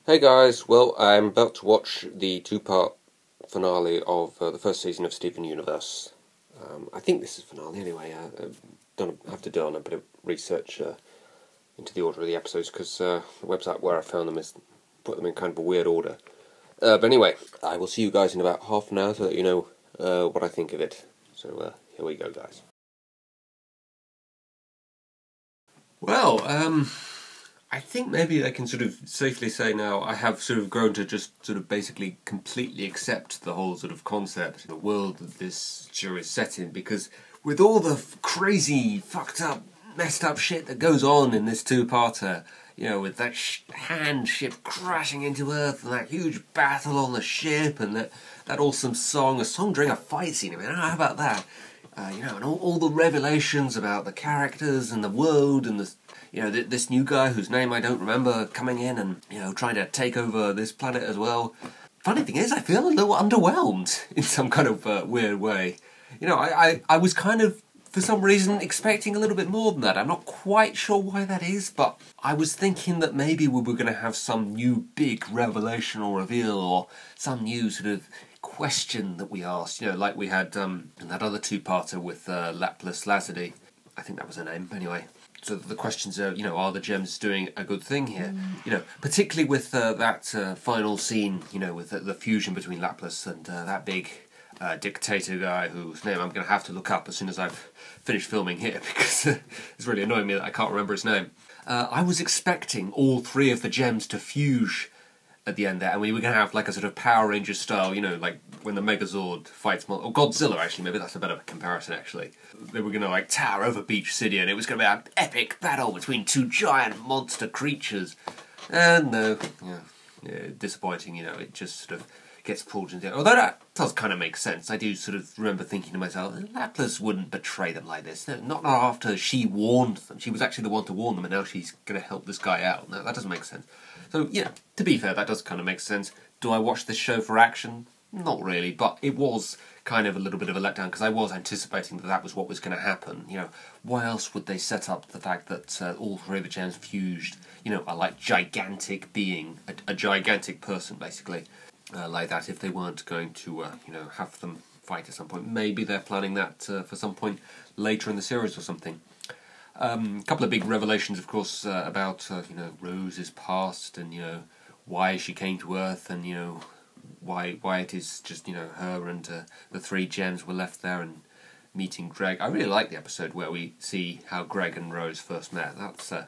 Hey guys, well, I'm about to watch the two-part finale of the first season of Steven Universe. I think this is finale anyway. I have to do a bit of research into the order of the episodes because the website where I found them is put them in kind of a weird order. But anyway, I will see you guys in about half an hour to let you know what I think of it. So here we go, guys. Well, I think maybe I can sort of safely say now I have sort of grown to just sort of basically completely accept the whole sort of concept, the world that this show is set in, because with all the crazy, fucked up, messed up shit that goes on in this two-parter, you know, with that hand ship crashing into Earth and that huge battle on the ship and that awesome song, a song during a fight scene, I mean, how about that? You know, and all the revelations about the characters and the world and the, you know, this new guy whose name I don't remember coming in and, you know, trying to take over this planet as well. Funny thing is, I feel a little underwhelmed in some kind of weird way. You know, I was kind of, for some reason, expecting a little bit more than that. I'm not quite sure why that is, but I was thinking that maybe we were going to have some new big revelation or reveal or some new sort of question that we asked, you know, like we had in that other two-parter with Lapis Lazuli. I think that was her name, anyway. So the questions are, you know, are the gems doing a good thing here? You know, particularly with that final scene, you know, with the fusion between Lapis and that big dictator guy whose name I'm going to have to look up as soon as I've finished filming here because it's really annoying me that I can't remember his name. I was expecting all three of the gems to fuse at the end there, and we were going to have like a sort of Power Rangers style, you know, like when the Megazord fights, or Godzilla actually, maybe that's a better comparison actually. They were going to like tower over Beach City and it was going to be an epic battle between two giant monster creatures. And no, yeah, disappointing, you know, it just sort of gets pulled into it. Although that does kind of make sense. I do sort of remember thinking to myself, Lapis wouldn't betray them like this. No, not after she warned them. She was actually the one to warn them and now she's going to help this guy out. No, that doesn't make sense. So, yeah, to be fair, that does kind of make sense. Do I watch this show for action? Not really, but it was kind of a little bit of a letdown because I was anticipating that that was what was going to happen. You know, why else would they set up the fact that all three of the gems fused, you know, a like gigantic being, a gigantic person basically, like that, if they weren't going to, you know, have them fight at some point. Maybe they're planning that for some point later in the series or something. A couple of big revelations, of course, about, you know, Rose's past and, you know, why she came to Earth and, you know, why it is just, you know, her and the three gems were left there and meeting Greg. I really like the episode where we see how Greg and Rose first met. That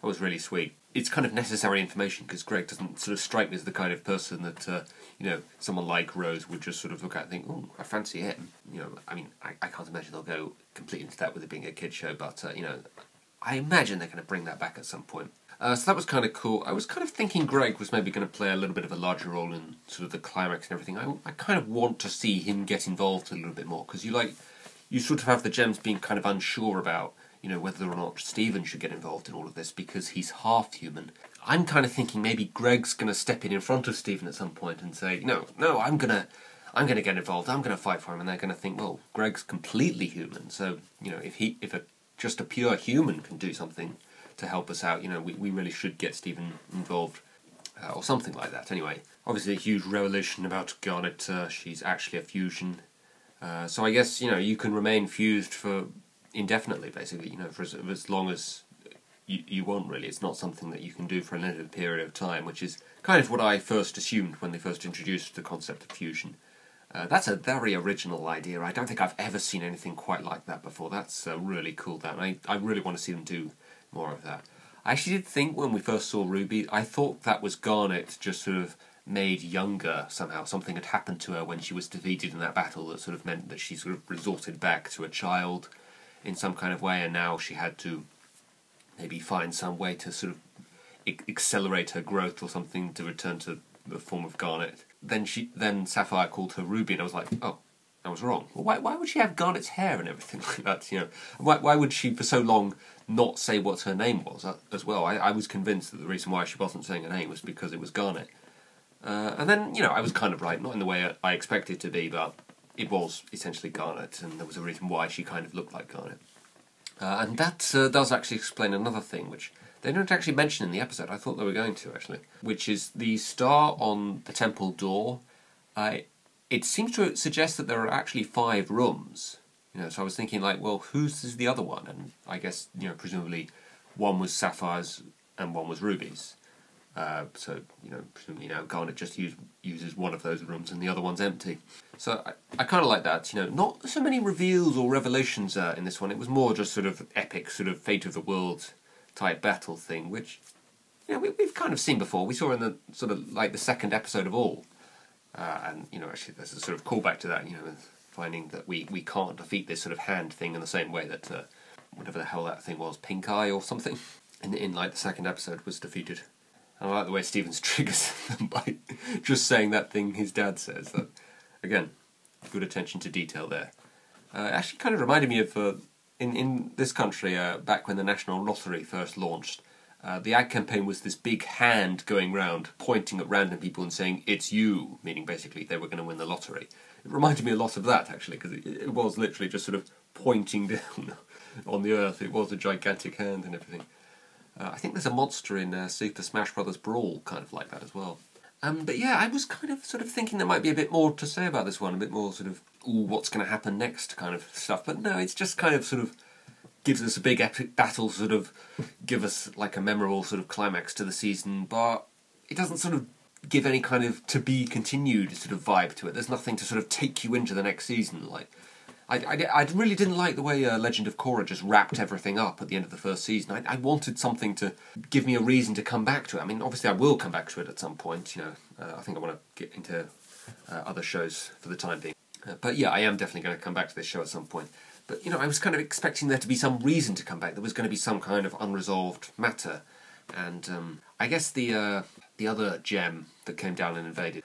was really sweet. It's kind of necessary information because Greg doesn't sort of strike me as the kind of person that, you know, someone like Rose would just sort of look at and think, oh, I fancy him. You know, I mean, I can't imagine they'll go completely into that with it being a kid's show, but, you know, I imagine they're going to bring that back at some point. So that was kind of cool. I was kind of thinking Greg was maybe going to play a little bit of a larger role in sort of the climax and everything. I kind of want to see him get involved a little bit more because you sort of have the gems being kind of unsure about, you know, whether or not Steven should get involved in all of this because he's half human. I'm kind of thinking maybe Greg's going to step in front of Steven at some point and say, no, I'm going to get involved. I'm going to fight for him, and they're going to think, well, Greg's completely human. So, you know, if just a pure human can do something to help us out, you know, we really should get Steven involved or something like that. Anyway, obviously a huge revelation about Garnet. She's actually a fusion. So I guess, you know, you can remain fused for indefinitely, basically, you know, for as long as you want, really. It's not something that you can do for a limited period of time, which is kind of what I first assumed when they first introduced the concept of fusion. That's a very original idea. I don't think I've ever seen anything quite like that before. That's really cool, that. And I really want to see them do more of that. I actually did think when we first saw Ruby, I thought that was Garnet just sort of made younger somehow. Something had happened to her when she was defeated in that battle that sort of meant that she sort of resorted back to a child in some kind of way, and now she had to maybe find some way to sort of accelerate her growth or something to return to the form of Garnet. Then Sapphire called her Ruby, and I was like, oh, I was wrong. Well, why would she have Garnet's hair and everything like that? You know, why would she for so long not say what her name was as well? I was convinced that the reason why she wasn't saying her name was because it was Garnet. And then, you know, I was kind of right, not in the way I expected it to be, but it was essentially Garnet, and there was a reason why she kind of looked like Garnet. And that does actually explain another thing, which they don't actually mention in the episode. I thought they were going to, actually. Which is the star on the temple door. It seems to suggest that there are actually 5 rooms. So I was thinking, like, well, whose is the other one? And I guess, presumably one was sapphires and one was rubies. So, presumably now Garnet just uses one of those rooms and the other one's empty. So I kind of like that, not so many reveals or revelations in this one. It was more just sort of epic, sort of fate of the world type battle thing, which, we've kind of seen before. We saw in the sort of, like, the second episode of All. And, actually there's a sort of callback to that, finding that we can't defeat this sort of hand thing in the same way that, whatever the hell that thing was, Pink Eye or something, in like, the second episode was defeated. I like the way Stevens triggers them by just saying that thing his dad says. So, again, good attention to detail there. It actually kind of reminded me of, in this country, back when the National Lottery first launched, the ad campaign was this big hand going round, pointing at random people and saying, "It's you," meaning basically they were going to win the lottery. It reminded me a lot of that, actually, because it was literally just sort of pointing down on the earth. It was a gigantic hand and everything. I think there's a monster in Super Smash Bros. Brawl kind of like that as well. But yeah, I was kind of sort of thinking there might be a bit more to say about this one, a bit more sort of, ooh, what's going to happen next kind of stuff. But no, it's just kind of sort of gives us a big epic battle, sort of give us like a memorable sort of climax to the season, but it doesn't sort of give any kind of to be continued sort of vibe to it. There's nothing to sort of take you into the next season. Like, I really didn't like the way Legend of Korra just wrapped everything up at the end of the first season. I wanted something to give me a reason to come back to it. I mean, obviously I will come back to it at some point, I think I want to get into other shows for the time being. But yeah, I am definitely going to come back to this show at some point. But, I was kind of expecting there to be some reason to come back. There was going to be some kind of unresolved matter. And I guess the other gem that came down and invaded,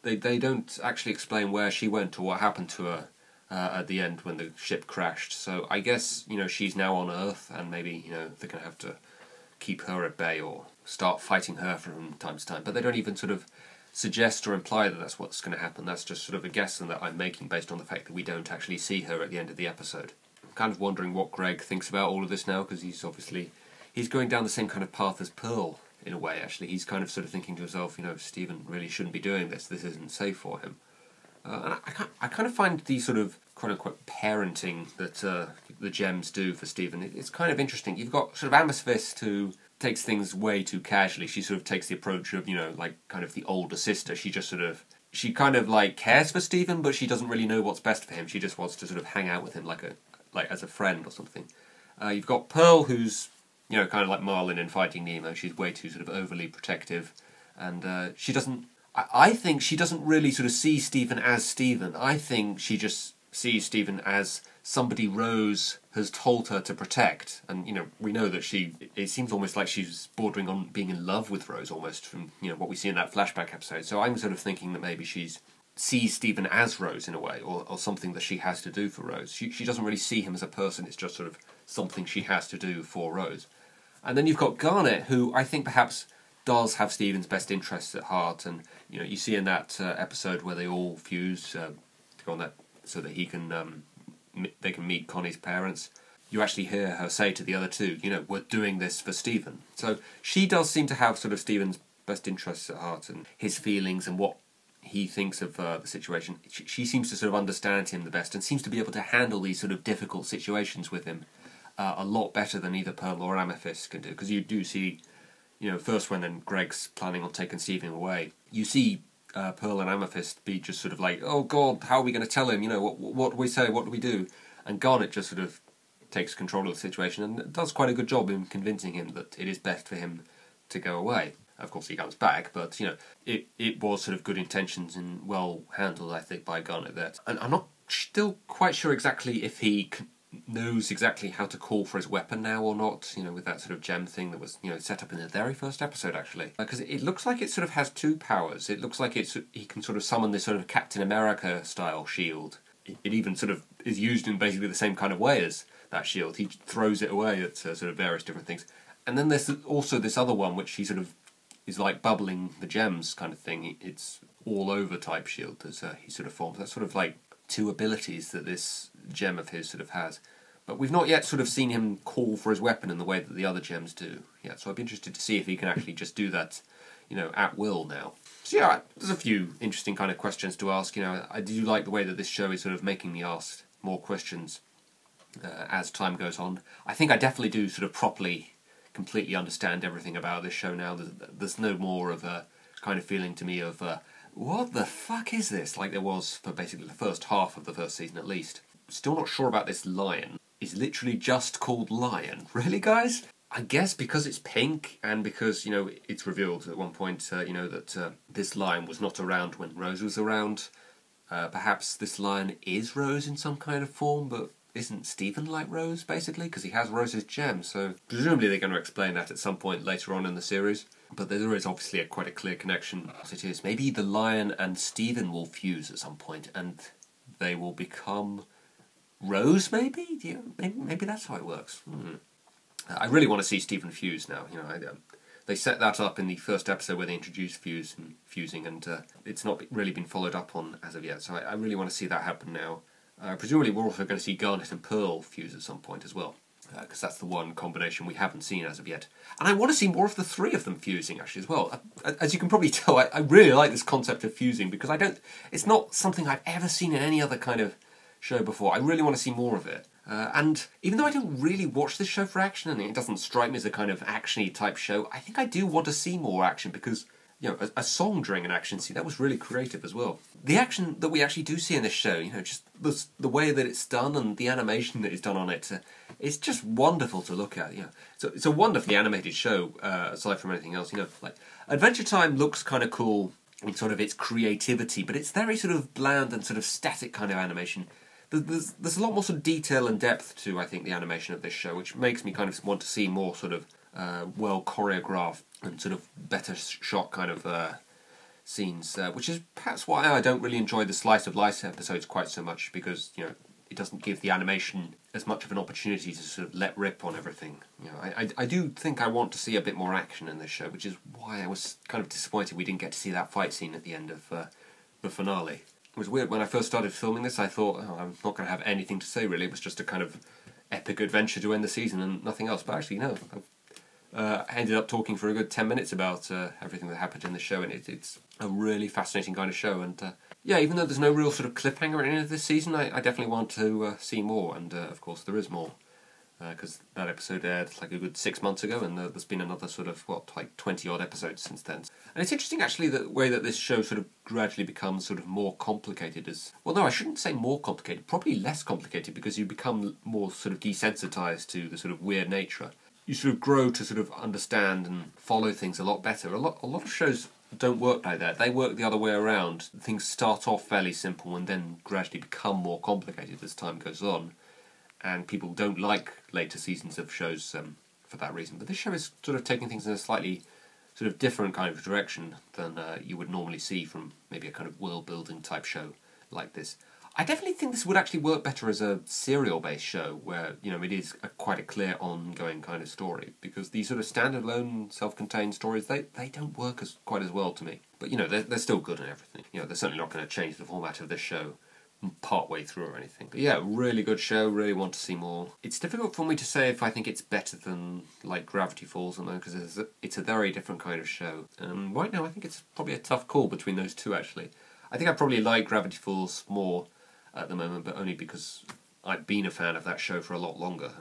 they don't actually explain where she went or what happened to her at the end when the ship crashed. So I guess, she's now on Earth, and maybe, they're going to have to keep her at bay or start fighting her from time to time. But they don't even sort of suggest or imply that that's what's going to happen. That's just sort of a guess that I'm making based on the fact that we don't actually see her at the end of the episode. I'm kind of wondering what Greg thinks about all of this now, because he's going down the same kind of path as Pearl, in a way, actually. He's kind of sort of thinking to himself, Stephen really shouldn't be doing this. This isn't safe for him. And I kind of find the sort of quote-unquote parenting that the gems do for Stephen, it's kind of interesting. You've got sort of Amethyst, who takes things way too casually. She sort of takes the approach of, like kind of the older sister. She kind of like cares for Stephen, but she doesn't really know what's best for him. She just wants to sort of hang out with him like as a friend or something. You've got Pearl, who's, kind of like Marlin in Finding Nemo. She's way too sort of overly protective, and she doesn't. I think she doesn't really sort of see Stephen as Stephen. I think she just sees Stephen as somebody Rose has told her to protect. And, we know that it seems almost like she's bordering on being in love with Rose almost from, what we see in that flashback episode. So I'm sort of thinking that maybe sees Stephen as Rose in a way, or something that she has to do for Rose. She doesn't really see him as a person, it's just sort of something she has to do for Rose. And then you've got Garnet, who I think perhaps does have Stephen's best interests at heart, and you see in that episode where they all fuse to go on that so that they can meet Connie's parents. You actually hear her say to the other two, we're doing this for Stephen. So she does seem to have sort of Stephen's best interests at heart and his feelings and what he thinks of the situation. She seems to sort of understand him the best and seems to be able to handle these sort of difficult situations with him a lot better than either Pearl or Amethyst can do. Because you do see, first when Greg's planning on taking Stephen away, you see Pearl and Amethyst be just sort of like, oh God, how are we going to tell him? What do we say? What do we do? And Garnet just sort of takes control of the situation and does quite a good job in convincing him that it is best for him to go away. Of course, he comes back, but it was sort of good intentions and well handled, I think, by Garnet there. And I'm not still quite sure exactly if he knows exactly how to call for his weapon now or not, with that sort of gem thing that was, set up in the very first episode, actually. Because it looks like it sort of has two powers. It looks like he can sort of summon this sort of Captain America-style shield. It even sort of is used in basically the same kind of way as that shield. He throws it away at sort of various different things. And then there's also this other one, which he sort of is like bubbling the gems kind of thing. It's all-over type shield that he sort of forms. That's sort of like two abilities that this gem of his sort of has. But we've not yet sort of seen him call for his weapon in the way that the other gems do. Yeah, so I'd be interested to see if he can actually just do that, at will now. So yeah, there's a few interesting kind of questions to ask. I do like the way that this show is sort of making me ask more questions as time goes on. I think I definitely do sort of properly, completely understand everything about this show now. There's no more of a kind of feeling to me of, what the fuck is this? Like there was for basically the first half of the first season at least. Still not sure about this lion. It's literally just called Lion. Really, guys? I guess because it's pink and because, it's revealed at one point, that this lion was not around when Rose was around. Perhaps this lion is Rose in some kind of form, but isn't Steven like Rose, basically? Because he has Rose's gem, so presumably they're going to explain that at some point later on in the series. But there is obviously quite a clear connection as it is. Maybe the lion and Steven will fuse at some point and they will become Rose, maybe? Maybe that's how it works. I really want to see Steven fuse now. They set that up in the first episode where they introduced fusing, and it's not really been followed up on as of yet. So I really want to see that happen now. Presumably, we're also going to see Garnet and Pearl fuse at some point as well, because that's the one combination we haven't seen as of yet. And I want to see more of the three of them fusing actually as well. As you can probably tell, I really like this concept of fusing because it's not something I've ever seen in any other kind of show before. I really want to see more of it. And even though I don't really watch this show for action, and it doesn't strike me as a kind of action-y type show, I think I do want to see more action because, a song during an action scene, that was really creative as well. The action that we actually do see in this show, just the way that it's done and the animation that is done on it, it's just wonderful to look at. So it's a wonderfully animated show, aside from anything else. Like Adventure Time looks kind of cool in sort of its creativity, but it's very sort of bland and sort of static kind of animation. There's a lot more sort of detail and depth to, I think, the animation of this show, which makes me kind of want to see more sort of well choreographed and sort of better shot kind of scenes, which is perhaps why I don't really enjoy the Slice of Life episodes quite so much, because it doesn't give the animation as much of an opportunity to sort of let rip on everything. I do think I want to see a bit more action in this show, which is why I was kind of disappointed we didn't get to see that fight scene at the end of the finale. It was weird, when I first started filming this I thought, I'm not going to have anything to say really, it was just a kind of epic adventure to end the season and nothing else, but actually no. I ended up talking for a good 10 minutes about everything that happened in the show, and it's a really fascinating kind of show, and even though there's no real sort of cliffhanger at the end of this season, I definitely want to see more, and of course there is more. Because that episode aired like a good 6 months ago, and there's been another sort of, 20-odd episodes since then. And it's interesting, actually, the way that this show sort of gradually becomes sort of more complicated I shouldn't say more complicated, probably less complicated, because you become more sort of desensitised to the sort of weird nature. You sort of grow to sort of understand and follow things a lot better. A lot of shows don't work like that. They work the other way around. Things start off fairly simple and then gradually become more complicated as time goes on. And people don't like later seasons of shows for that reason. But this show is sort of taking things in a slightly sort of different kind of direction than you would normally see from maybe a kind of world-building type show like this. I definitely think this would actually work better as a serial-based show where, it is quite a clear ongoing kind of story. Because these sort of standalone, self-contained stories, they don't work quite as well to me. But, they're still good and everything. They're certainly not going to change the format of this show part way through or anything. But yeah, really good show, really want to see more. It's difficult for me to say if I think it's better than like Gravity Falls, because it's a very different kind of show. And right now I think it's probably a tough call between those two actually. I think I probably like Gravity Falls more at the moment, but only because I've been a fan of that show for a lot longer.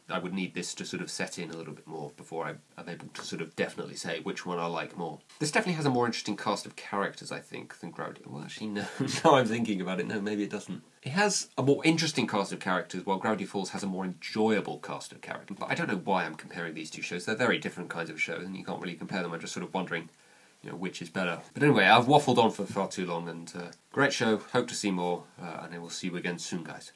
I would need this to sort of set in a little bit more before I'm able to sort of definitely say which one I like more. This definitely has a more interesting cast of characters, I think, than Gravity. Well, actually, no. Now I'm thinking about it. No, maybe it doesn't. It has a more interesting cast of characters, while Gravity Falls has a more enjoyable cast of characters. But I don't know why I'm comparing these two shows. They're very different kinds of shows, and you can't really compare them. I'm just sort of wondering, which is better. But anyway, I've waffled on for far too long, and great show. Hope to see more, and I will see you again soon, guys.